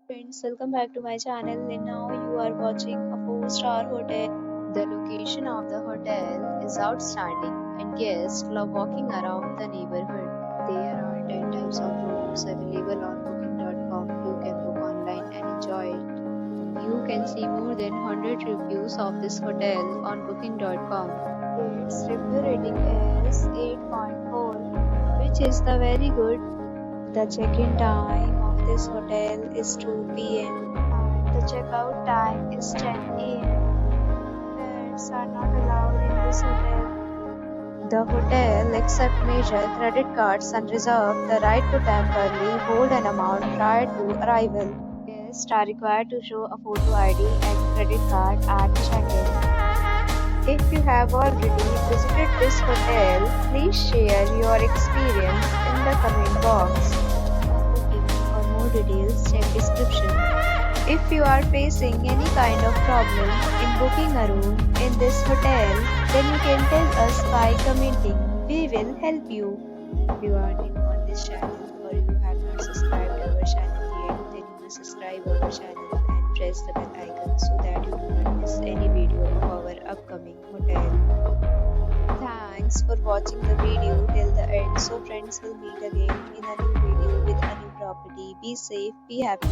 Friends, welcome back to my channel and now you are watching a 4-star hotel. The location of the hotel is outstanding and guests love walking around the neighborhood. There are 10 types of rooms available on booking.com. You can book online and enjoy it. You can see more than 100 reviews of this hotel on booking.com. Its review rating is 8.4, which is the very good. The check-in time of this hotel is 2 p.m. and the checkout time is 10 a.m. Pets are not allowed in this hotel. The hotel accepts major credit cards and reserves the right to temporarily hold an amount prior to arrival. Guests are required to show a photo ID and credit card at check-in. If you have already visited this hotel, please share your experience in the comment box. For more details, check description. If you are facing any kind of problem in booking a room in this hotel, then you can tell us by commenting. We will help you. If you are new on this channel or you have not subscribed our channel yet, then you must subscribe our channel and press the bell icon so that you do not miss any video of our upcoming hotel. Thanks for watching the video till the end. So friends, will meet again in a new video with a new property. Be safe, be happy.